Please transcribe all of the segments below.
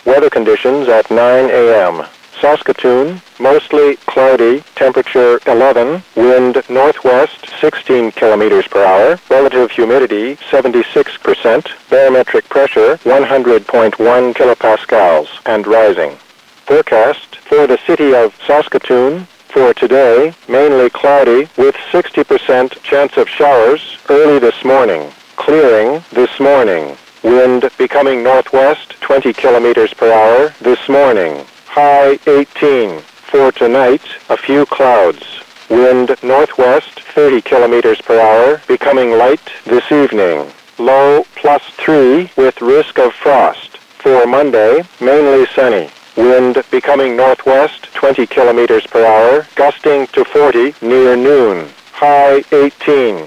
Weather conditions at 9 a.m. Saskatoon, mostly cloudy, temperature 11, wind northwest 16 kilometers per hour, relative humidity 76%, barometric pressure 100.1 kilopascals and rising. Forecast for the city of Saskatoon for today, mainly cloudy with 60% chance of showers early this morning, clearing this morning. Wind becoming northwest 20 kilometers per hour this morning. High 18. For tonight, a few clouds. Wind northwest 30 kilometers per hour, becoming light this evening. Low +3 with risk of frost. For Monday, mainly sunny. Wind becoming northwest 20 kilometers per hour, gusting to 40 near noon. High 18.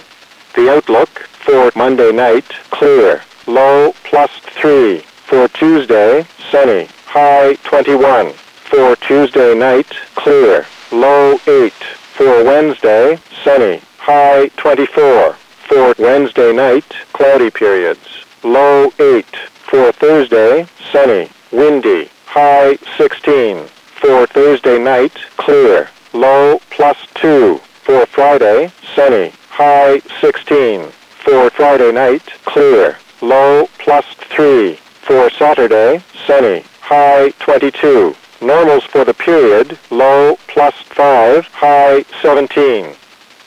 The outlook for Monday night, clear. Low +3. For Tuesday, sunny. High 21. For Tuesday night, clear. Low 8. For Wednesday, sunny. High 24. For Wednesday night, cloudy periods. Low 8. For Thursday, sunny. Windy. High 16. For Thursday night, clear. Low +2. For Friday, sunny. High 16. For Friday night, clear. Low +3. For Saturday, sunny. High 22. Normals for the period, low +5, high 17.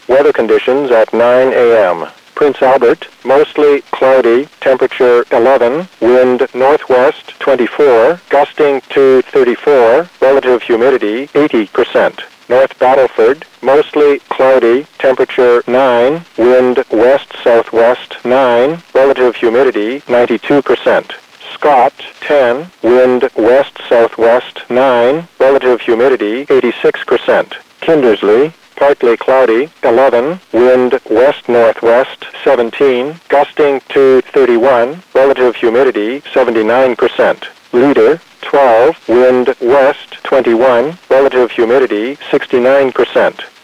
Weather conditions at 9 a.m. Prince Albert, mostly cloudy, temperature 11, wind northwest 24, gusting to 34, relative humidity 80%. North Battleford, mostly cloudy, temperature 9, wind west-southwest 9, relative humidity 92%. Scott, 10, wind west-southwest 9, relative humidity 86%. Kindersley, partly cloudy, 11, wind west-northwest 17, gusting to 31, relative humidity 79%. Leader, 12, wind west 21, relative humidity 69%.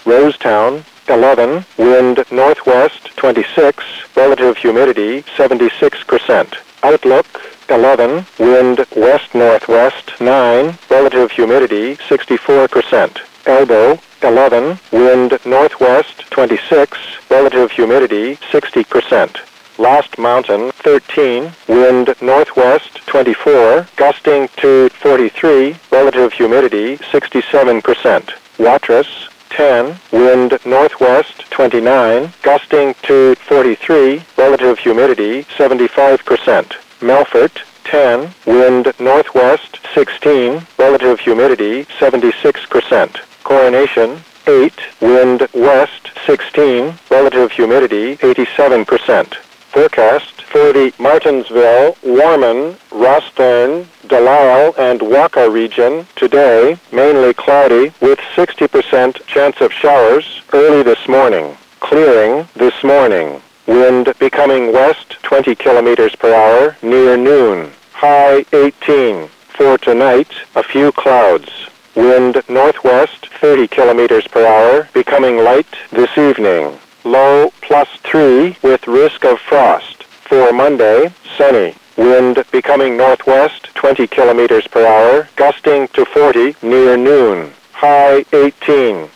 Rosetown, 11, wind northwest 26, relative humidity 76%. Outlook, 11, wind west-northwest 9, relative humidity 64%. Elbow, 11, wind northwest 26, relative humidity 60%. Last Mountain, 13, wind northwest 24, gusting to 43, relative humidity 67%. Watrous, 10, wind northwest 29, gusting to 43, relative humidity 75%. Melfort, 10, wind northwest 16, relative humidity 76%. Coronation, 8, wind west 16, relative humidity 87%. Forecast for the Martinsville, Warman, Rosthern, Delisle, and Waka region today, mainly cloudy with 60% chance of showers early this morning, clearing this morning. Wind becoming west 20 kilometers per hour near noon. High 18. For tonight, a few clouds. Wind northwest 30 kilometers per hour, becoming light this evening. Low +3 with risk of frost. For Monday, sunny. Wind becoming northwest 20 kilometers per hour, gusting to 40 near noon. High 18.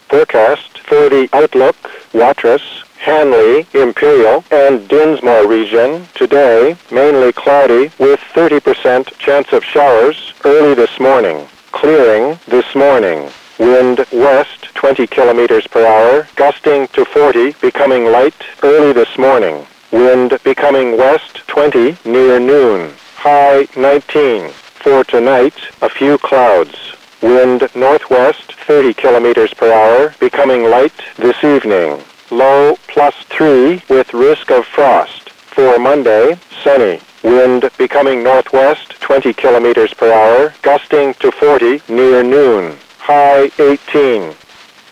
Forecast for the outlook, Watrous, Hanley, Imperial, and Dinsmore region today, mainly cloudy with 30% chance of showers early this morning, clearing this morning. Wind west 20 kilometers per hour, gusting to 40, becoming light early this morning. Wind becoming west 20 near noon. High 19. For tonight, a few clouds. Wind northwest 30 kilometers per hour, becoming light this evening. Low +3 with risk of frost. For Monday, sunny. Wind becoming northwest 20 kilometers per hour, gusting to 40 near noon. High 18.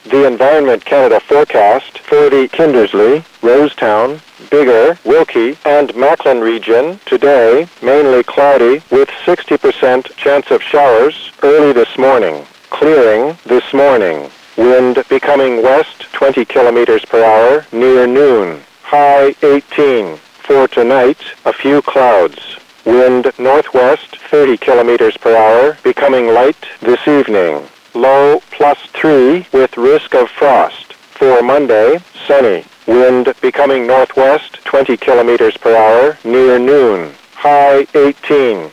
The Environment Canada forecast for the Kindersley, Rosetown, Biggar, Wilkie, and Macklin region today, mainly cloudy with 60% chance of showers early this morning, clearing this morning. Wind becoming west 20 kilometers per hour near noon. High 18. For tonight, a few clouds. Wind northwest 30 kilometers per hour, becoming light this evening. Low +3 with risk of frost. For Monday, sunny. Wind becoming northwest 20 kilometers per hour near noon. High 18.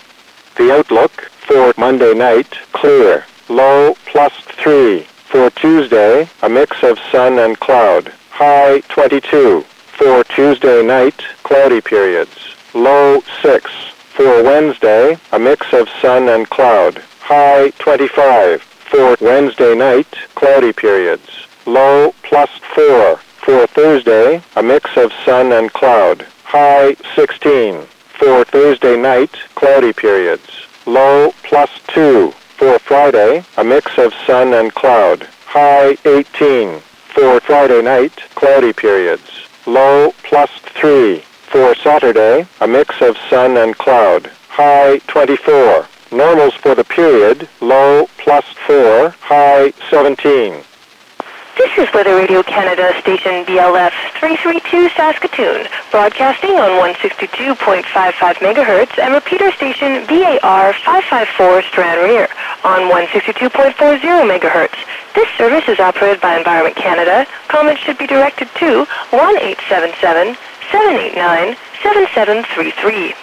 The outlook for Monday night, clear. Low +3. For Tuesday, a mix of sun and cloud. High 22. For Tuesday night, cloudy periods. Low 6. For Wednesday, a mix of sun and cloud. High 25. For Wednesday night, cloudy periods. Low +4. For Thursday, a mix of sun and cloud. High 16. For Thursday night, cloudy periods. Low +2. For Friday, a mix of sun and cloud. High 18. For Friday night, cloudy periods. Low +3. For Saturday, a mix of sun and cloud. High 24. Normals for the period, low +4, high 17. This is Weather Radio Canada, station BLF 332 Saskatoon, broadcasting on 162.55 megahertz, and repeater station VAR 554 Stranraer on 162.40 megahertz. This service is operated by Environment Canada. Comments should be directed to 1-877-789-7733.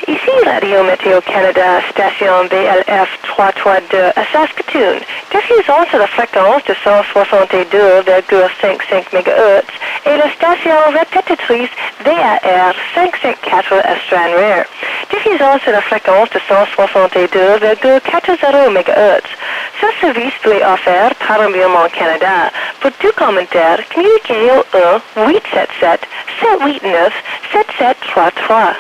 Ici Radio Météo Canada, station BLF 332 à Saskatoon, diffusant sur la fréquence de 162,55 MHz et la station répétitrice VAR 554 à Stranraer, diffusant sur la fréquence de 162,40 MHz. Ce service vous est offert par Environnement Canada. Pour tout commentaire, communiquez au 1-877-789-7733.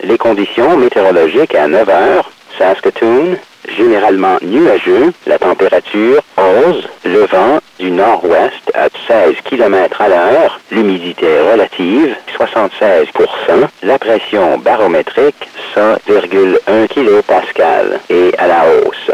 Les conditions météorologiques à 9 heures, Saskatoon, généralement nuageux, la température 11, le vent du nord-ouest à 16 km à l'heure, l'humidité relative 76%, la pression barométrique 100,1 kPa et à la hausse.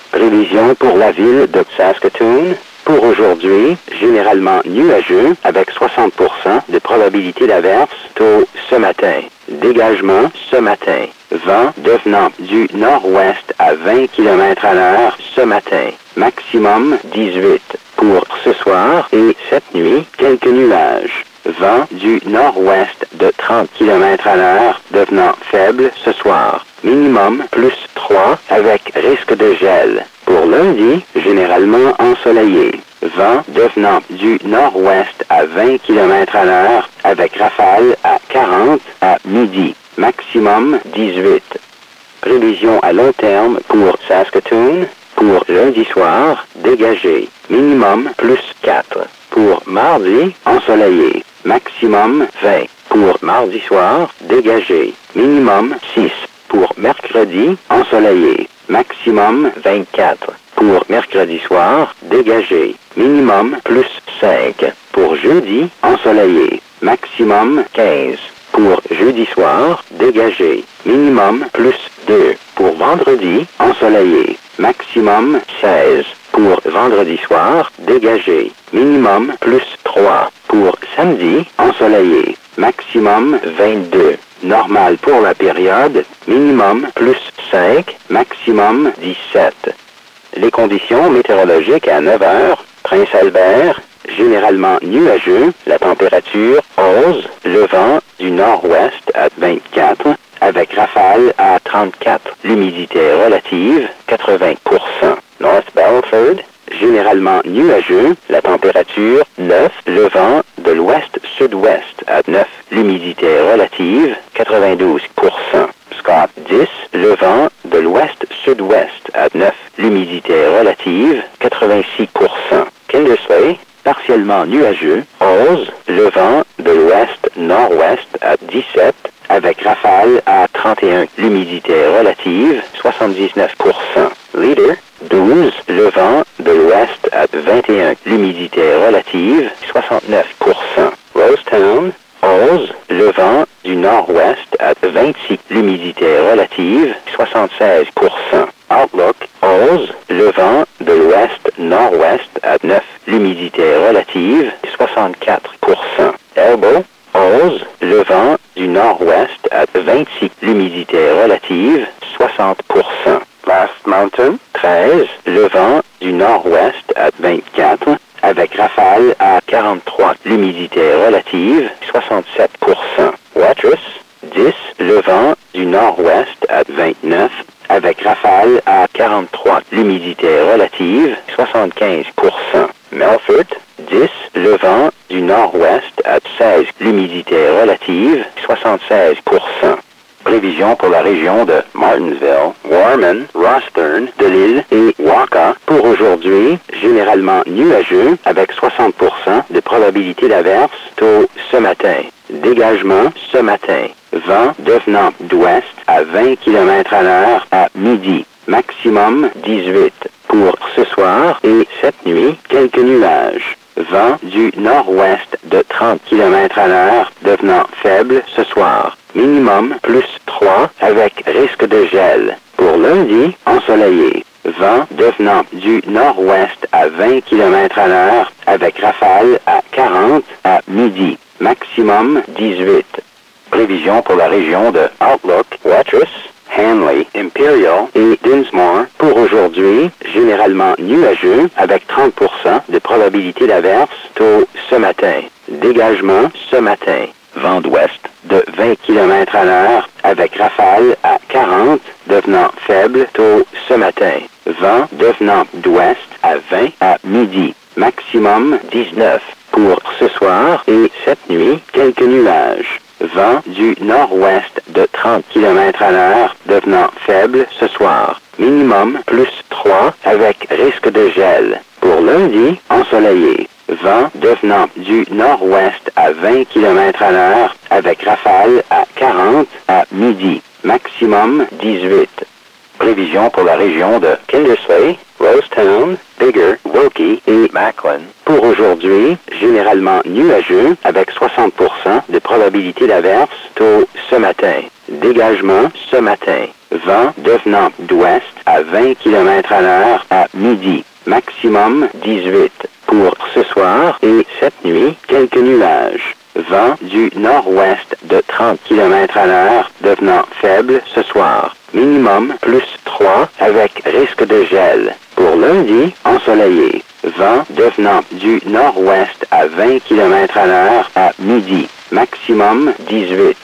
Prévision pour la ville de Saskatoon. Pour aujourd'hui, généralement nuageux avec 60% de probabilité d'averse tôt ce matin. Dégagement ce matin. Vent devenant du nord-ouest à 20 km à l'heure ce matin. Maximum 18. Pour ce soir et cette nuit, quelques nuages. Vent du nord-ouest de 30 km à l'heure devenant faible ce soir. Minimum +3 avec risque de gel. Pour lundi, généralement ensoleillé. Vent devenant du nord-ouest à 20 km à l'heure avec rafale à 40 à midi. Maximum 18. Prévision à long terme pour Saskatoon. Pour lundi soir, dégagé. Minimum +4. Pour mardi, ensoleillé. Maximum 20. Pour mardi soir, dégagé. Minimum 6. Pour mercredi, ensoleillé. Maximum 24. Pour mercredi soir, dégagé. Minimum +5. Pour jeudi, ensoleillé. Maximum 15. Pour jeudi soir, dégagé. Minimum +2. Pour vendredi, ensoleillé. Maximum 16. Pour vendredi soir, dégagé. Minimum +3. Pour samedi, ensoleillé. Maximum 22. Normal pour la période, minimum +5, maximum 17. Les conditions météorologiques à 9 heures, Prince-Albert, généralement nuageux, la température 11, le vent du nord-ouest à 24, avec rafale à 34, l'humidité relative 80%. North Belford, généralement nuageux, la température 9, le vent de l'ouest-sud-ouest à 9, l'humidité relative 92%. Scott 10, le vent de l'ouest-sud-ouest à 9, l'humidité relative 86%. Kindersley, partiellement nuageux, 11, le vent de l'ouest-nord-ouest à 17, avec rafale à 31, l'humidité relative 79%. Leader, 12, le vent de l'ouest à 21, l'humidité relative 69%. Rosetown, 11, le vent du nord-ouest à 26, l'humidité relative 76%. Outlook, 11, le vent de l'ouest-nord-ouest à 9, l'humidité relative 64%. Elbow, 11, le vent du nord 26. L'humidité relative, 60%. Last Mountain, 13. Le vent du nord-ouest à 24, avec rafale à 43. L'humidité relative, 67%. Watrous, 10. Le vent du nord-ouest à 29, avec rafale à 43. L'humidité relative, 75%. Melfort, 10. Le vent du nord-ouest à 16. L'humidité relative, 76%. Prévision pour la région de Martinsville, Warman, Rosthern, Delisle et Waka. Pour aujourd'hui, généralement nuageux avec 60% de probabilité d'averse tôt ce matin. Dégagement ce matin. Vent devenant d'ouest à 20 km/h à midi. Maximum 18. Pour ce soir et cette nuit, quelques nuages. Vent du nord-ouest de 30 km/h devenant faible ce soir. Minimum plus 3 avec risque de gel. Pour lundi, ensoleillé. Vent devenant du nord-ouest à 20 km/h avec rafale à 40 à midi. Maximum 18. Prévision pour la région de Outlook, Watrous, Hanley, Imperial et Dinsmore. Pour aujourd'hui, généralement nuageux avec 30% de probabilité d'averse tôt ce matin. Dégagement ce matin. Vent d'ouest de 20 km/h avec rafale à 40 devenant faible tôt ce matin. Vent devenant d'ouest à 20 à midi. Maximum 19. Pour ce soir et cette nuit, quelques nuages. Vent du nord-ouest de 30 km/h devenant faible ce soir. Minimum plus 3 avec risque de gel. Pour lundi, ensoleillé. Vent devenant du nord-ouest à 20 km/h avec rafale à 40 à midi. Maximum 18. Prévision pour la région de Kindersley, Rosetown, Bigger, Wilkie et Macklin. Pour aujourd'hui, généralement nuageux avec 60% de probabilité d'averse tôt ce matin. Dégagement ce matin. Vent devenant d'ouest à 20 km/h à midi. Maximum 18. Pour ce soir et cette nuit, quelques nuages. Vent du nord-ouest de 30 km/h devenant faible ce soir. Minimum plus 3 avec risque de gel. Pour lundi, ensoleillé. Vent devenant du nord-ouest à 20 km/h à midi. Maximum 18.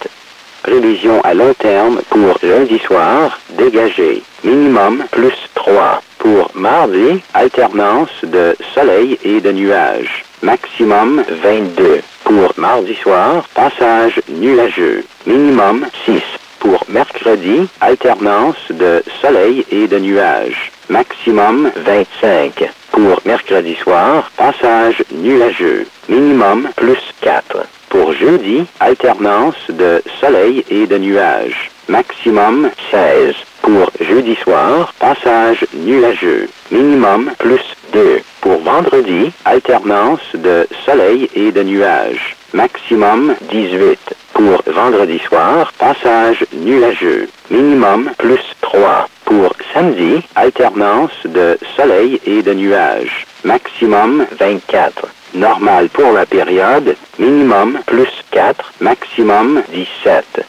Prévision à long terme pour lundi soir, dégagé. Minimum plus 3. Pour mardi, alternance de soleil et de nuages. Maximum 22. Pour mardi soir, passage nuageux. Minimum 6. Pour mercredi, alternance de soleil et de nuages. Maximum 25. Pour mercredi soir, passage nuageux. Minimum plus 4. Pour jeudi, alternance de soleil et de nuages. Maximum 16. Pour jeudi soir, passage nuageux. Minimum plus 2. Pour vendredi, alternance de soleil et de nuages. Maximum 18. Pour vendredi soir, passage nuageux. Minimum plus 3. Pour samedi, alternance de soleil et de nuages. Maximum 24. Normal pour la période, minimum plus 4, maximum 17.